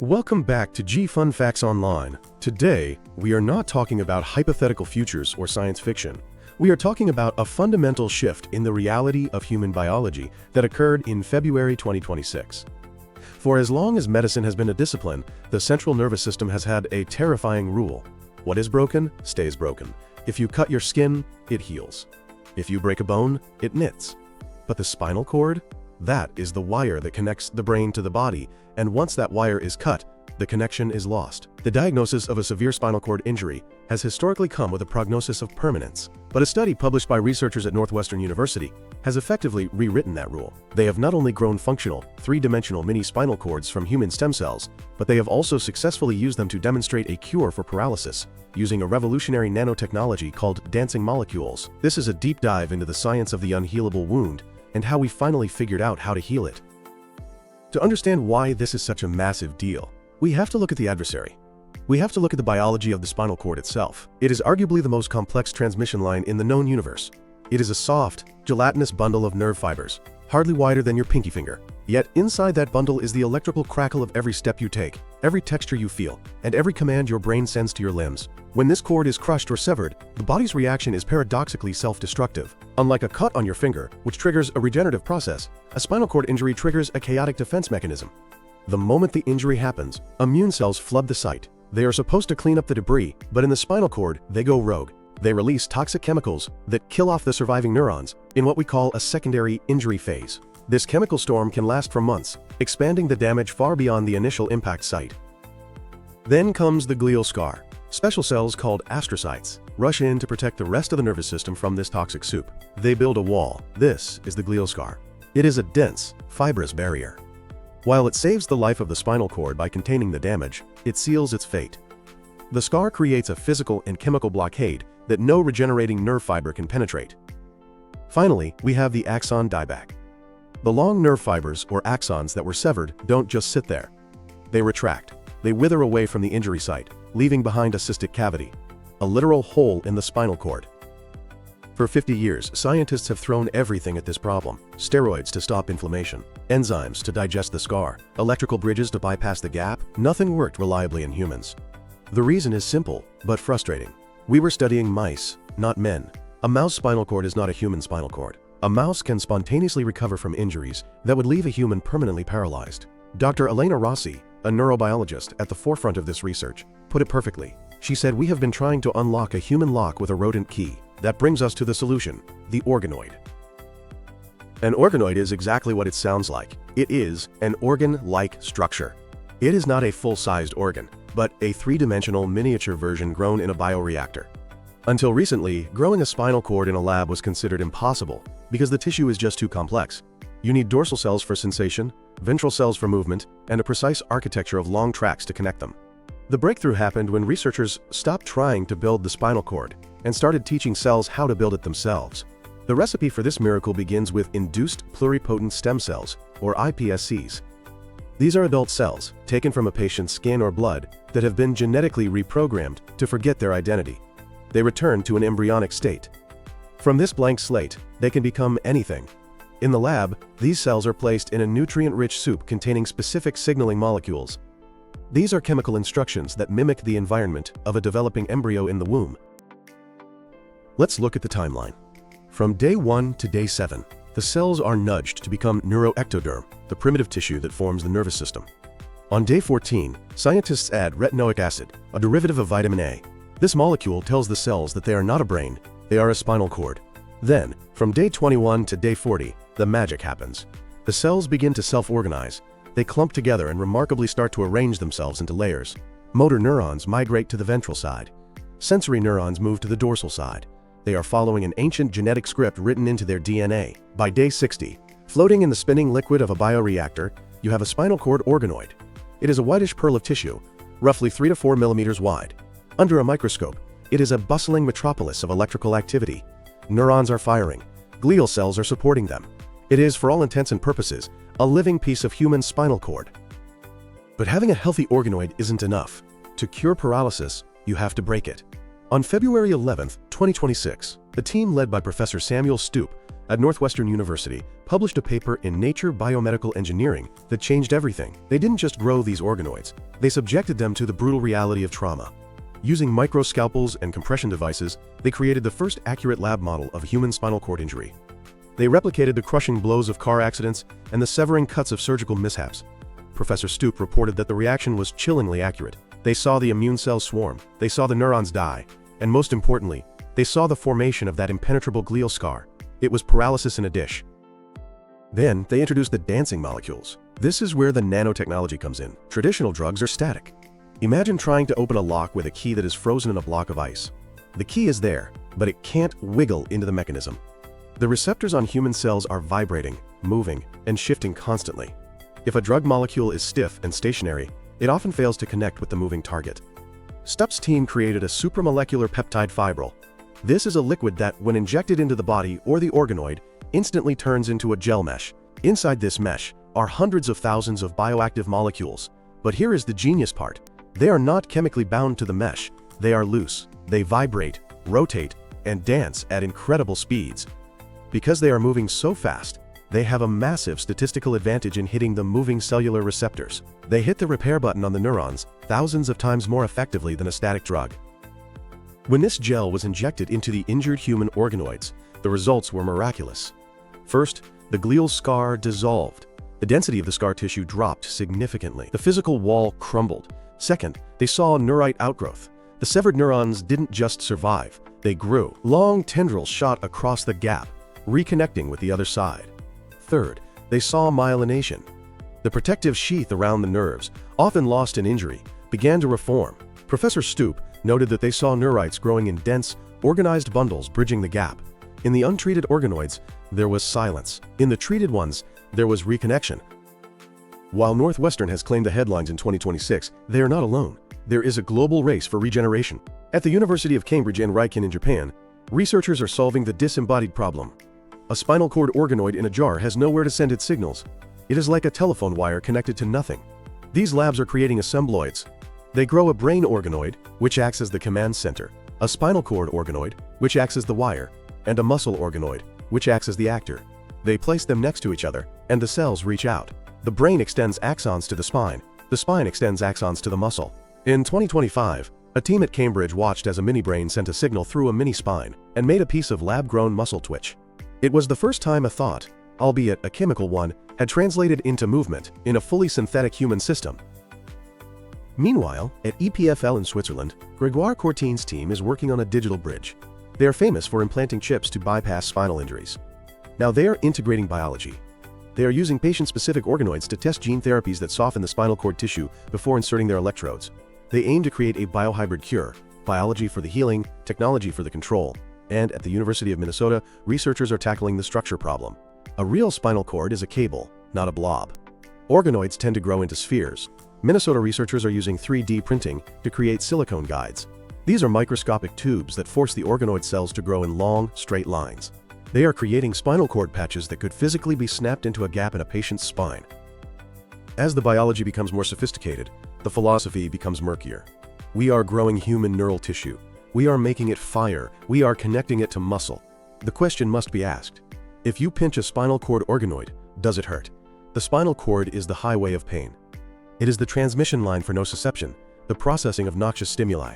Welcome back to G Fun Facts Online. Today, we are not talking about hypothetical futures or science fiction. We are talking about a fundamental shift in the reality of human biology that occurred in February 2026. For as long as medicine has been a discipline, the central nervous system has had a terrifying rule. What is broken, stays broken. If you cut your skin, it heals. If you break a bone, it knits. But the spinal cord? That is the wire that connects the brain to the body, and once that wire is cut, the connection is lost. The diagnosis of a severe spinal cord injury has historically come with a prognosis of permanence, but a study published by researchers at Northwestern University has effectively rewritten that rule. They have not only grown functional, three-dimensional mini-spinal cords from human stem cells, but they have also successfully used them to demonstrate a cure for paralysis, using a revolutionary nanotechnology called dancing molecules. This is a deep dive into the science of the unhealable wound and how we finally figured out how to heal it. To understand why this is such a massive deal, we have to look at the adversary. We have to look at the biology of the spinal cord itself. It is arguably the most complex transmission line in the known universe. It is a soft, gelatinous bundle of nerve fibers, hardly wider than your pinky finger. Yet inside that bundle is the electrical crackle of every step you take, every texture you feel, and every command your brain sends to your limbs. When this cord is crushed or severed, the body's reaction is paradoxically self-destructive. Unlike a cut on your finger, which triggers a regenerative process, a spinal cord injury triggers a chaotic defense mechanism. The moment the injury happens, immune cells flood the site. They are supposed to clean up the debris, but in the spinal cord, they go rogue. They release toxic chemicals that kill off the surviving neurons in what we call a secondary injury phase. This chemical storm can last for months, expanding the damage far beyond the initial impact site. Then comes the glial scar. Special cells called astrocytes rush in to protect the rest of the nervous system from this toxic soup. They build a wall. This is the glial scar. It is a dense, fibrous barrier. While it saves the life of the spinal cord by containing the damage, it seals its fate. The scar creates a physical and chemical blockade that no regenerating nerve fiber can penetrate. Finally, we have the axon dieback. The long nerve fibers, or axons, that were severed don't just sit there. They retract. They wither away from the injury site, leaving behind a cystic cavity, a literal hole in the spinal cord. For 50 years, scientists have thrown everything at this problem: steroids to stop inflammation, enzymes to digest the scar, electrical bridges to bypass the gap. Nothing worked reliably in humans. The reason is simple, but frustrating. We were studying mice, not men. A mouse spinal cord is not a human spinal cord. A mouse can spontaneously recover from injuries that would leave a human permanently paralyzed. Dr. Elena Rossi, a neurobiologist at the forefront of this research, put it perfectly. She said, "We have been trying to unlock a human lock with a rodent key. That brings us to the solution, the organoid." An organoid is exactly what it sounds like. It is an organ-like structure. It is not a full-sized organ, but a three-dimensional miniature version grown in a bioreactor. Until recently, growing a spinal cord in a lab was considered impossible because the tissue is just too complex. You need dorsal cells for sensation, ventral cells for movement, and a precise architecture of long tracts to connect them. The breakthrough happened when researchers stopped trying to build the spinal cord and started teaching cells how to build it themselves. The recipe for this miracle begins with induced pluripotent stem cells, or iPSCs. These are adult cells, taken from a patient's skin or blood, that have been genetically reprogrammed to forget their identity. They return to an embryonic state. From this blank slate, they can become anything. In the lab, these cells are placed in a nutrient-rich soup containing specific signaling molecules. These are chemical instructions that mimic the environment of a developing embryo in the womb. Let's look at the timeline. From day 1 to day 7, the cells are nudged to become neuroectoderm, the primitive tissue that forms the nervous system. On day 14, scientists add retinoic acid, a derivative of vitamin A. This molecule tells the cells that they are not a brain, they are a spinal cord. Then, from day 21 to day 40, the magic happens. The cells begin to self-organize. They clump together and remarkably start to arrange themselves into layers. Motor neurons migrate to the ventral side. Sensory neurons move to the dorsal side. They are following an ancient genetic script written into their DNA. By day 60, floating in the spinning liquid of a bioreactor, you have a spinal cord organoid. It is a whitish pearl of tissue, roughly 3 to 4 millimeters wide. Under a microscope, it is a bustling metropolis of electrical activity. Neurons are firing. Glial cells are supporting them. It is, for all intents and purposes, a living piece of human spinal cord. But having a healthy organoid isn't enough. To cure paralysis, you have to break it. On February 11, 2026, the team led by Professor Samuel Stoop at Northwestern University published a paper in Nature Biomedical Engineering that changed everything. They didn't just grow these organoids, they subjected them to the brutal reality of trauma. Using microscalpels and compression devices, they created the first accurate lab model of human spinal cord injury. They replicated the crushing blows of car accidents and the severing cuts of surgical mishaps. Professor Stoop reported that the reaction was chillingly accurate. They saw the immune cells swarm, they saw the neurons die, and most importantly, they saw the formation of that impenetrable glial scar. It was paralysis in a dish. Then, they introduced the dancing molecules. This is where the nanotechnology comes in. Traditional drugs are static. Imagine trying to open a lock with a key that is frozen in a block of ice. The key is there, but it can't wiggle into the mechanism. The receptors on human cells are vibrating, moving, and shifting constantly. If a drug molecule is stiff and stationary, it often fails to connect with the moving target. Stoop's team created a supramolecular peptide fibril. This is a liquid that, when injected into the body or the organoid, instantly turns into a gel mesh. Inside this mesh are hundreds of thousands of bioactive molecules. But here is the genius part. They are not chemically bound to the mesh. They are loose. They vibrate, rotate, and dance at incredible speeds. Because they are moving so fast, they have a massive statistical advantage in hitting the moving cellular receptors. They hit the repair button on the neurons thousands of times more effectively than a static drug. When this gel was injected into the injured human organoids, the results were miraculous. First, the glial scar dissolved. The density of the scar tissue dropped significantly. The physical wall crumbled. Second, they saw neurite outgrowth. The severed neurons didn't just survive, they grew. Long tendrils shot across the gap, reconnecting with the other side. Third, they saw myelination. The protective sheath around the nerves, often lost in injury, began to reform. Professor Stoop noted that they saw neurites growing in dense, organized bundles bridging the gap. In the untreated organoids, there was silence. In the treated ones, there was reconnection. While Northwestern has claimed the headlines in 2026, they are not alone. There is a global race for regeneration. At the University of Cambridge and Riken in Japan, researchers are solving the disembodied problem. A spinal cord organoid in a jar has nowhere to send its signals. It is like a telephone wire connected to nothing. These labs are creating assembloids. They grow a brain organoid, which acts as the command center, a spinal cord organoid, which acts as the wire, and a muscle organoid, which acts as the actor. They place them next to each other, and the cells reach out. The brain extends axons to the spine extends axons to the muscle. In 2025, a team at Cambridge watched as a mini-brain sent a signal through a mini-spine and made a piece of lab-grown muscle twitch. It was the first time a thought, albeit a chemical one, had translated into movement in a fully synthetic human system. Meanwhile, at EPFL in Switzerland, Grégoire Courtine's team is working on a digital bridge. They are famous for implanting chips to bypass spinal injuries. Now they are integrating biology. They are using patient-specific organoids to test gene therapies that soften the spinal cord tissue before inserting their electrodes. They aim to create a biohybrid cure, biology for the healing, technology for the control. And at the University of Minnesota, researchers are tackling the structure problem. A real spinal cord is a cable, not a blob. Organoids tend to grow into spheres. Minnesota researchers are using 3D printing to create silicone guides. These are microscopic tubes that force the organoid cells to grow in long, straight lines. They are creating spinal cord patches that could physically be snapped into a gap in a patient's spine. As the biology becomes more sophisticated, the philosophy becomes murkier. We are growing human neural tissue. We are making it fire. We are connecting it to muscle. The question must be asked. If you pinch a spinal cord organoid, does it hurt? The spinal cord is the highway of pain. It is the transmission line for nociception, the processing of noxious stimuli.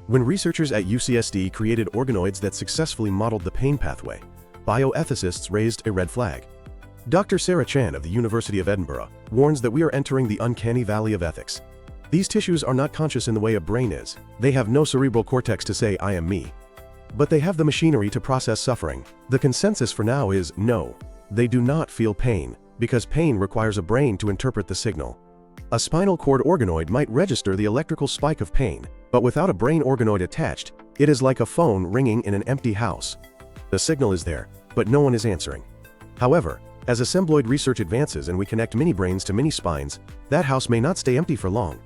When researchers at UCSD created organoids that successfully modeled the pain pathway, bioethicists raised a red flag. Dr. Sarah Chan of the University of Edinburgh warns that we are entering the uncanny valley of ethics. These tissues are not conscious in the way a brain is. They have no cerebral cortex to say, "I am me." But they have the machinery to process suffering. The consensus for now is no. They do not feel pain, because pain requires a brain to interpret the signal. A spinal cord organoid might register the electrical spike of pain, but without a brain organoid attached, it is like a phone ringing in an empty house. The signal is there, but no one is answering. However, as assembloid research advances and we connect mini-brains to mini-spines, that house may not stay empty for long.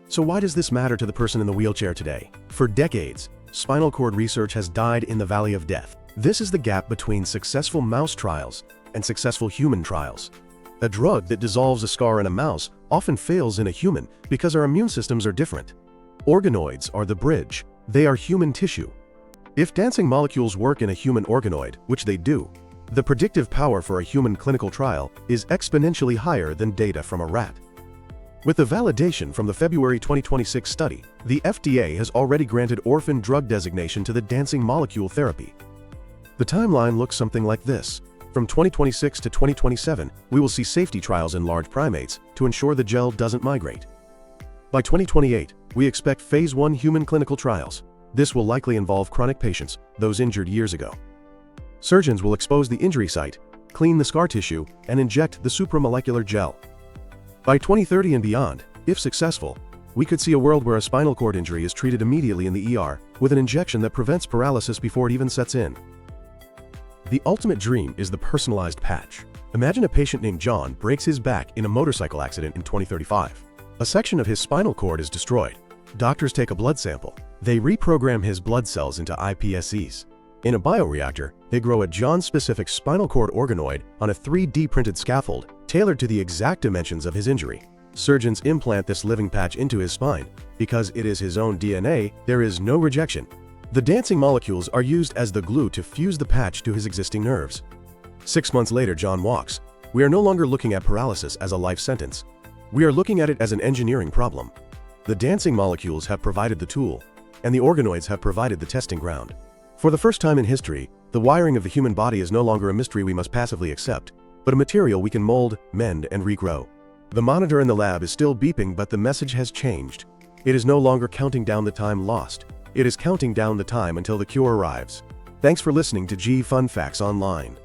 So why does this matter to the person in the wheelchair today? For decades, spinal cord research has died in the valley of death. This is the gap between successful mouse trials and successful human trials. A drug that dissolves a scar in a mouse often fails in a human because our immune systems are different. Organoids are the bridge. They are human tissue. If dancing molecules work in a human organoid, which they do, the predictive power for a human clinical trial is exponentially higher than data from a rat. With the validation from the February 2026 study, the FDA has already granted orphan drug designation to the dancing molecule therapy. The timeline looks something like this. From 2026 to 2027, we will see safety trials in large primates to ensure the gel doesn't migrate. By 2028, we expect phase 1 human clinical trials. This will likely involve chronic patients, those injured years ago. Surgeons will expose the injury site, clean the scar tissue, and inject the supramolecular gel. By 2030 and beyond, if successful, we could see a world where a spinal cord injury is treated immediately in the ER with an injection that prevents paralysis before it even sets in. The ultimate dream is the personalized patch. Imagine a patient named John breaks his back in a motorcycle accident in 2035. A section of his spinal cord is destroyed. Doctors take a blood sample. They reprogram his blood cells into iPSCs. In a bioreactor, they grow a John-specific spinal cord organoid on a 3D printed scaffold tailored to the exact dimensions of his injury. Surgeons implant this living patch into his spine. Because it is his own DNA, there is no rejection. The dancing molecules are used as the glue to fuse the patch to his existing nerves. 6 months later, John walks. We are no longer looking at paralysis as a life sentence. We are looking at it as an engineering problem. The dancing molecules have provided the tool, and the organoids have provided the testing ground. For the first time in history, the wiring of the human body is no longer a mystery we must passively accept, but a material we can mold, mend, and regrow. The monitor in the lab is still beeping, but the message has changed. It is no longer counting down the time lost. It is counting down the time until the cure arrives. Thanks for listening to G Fun Facts Online.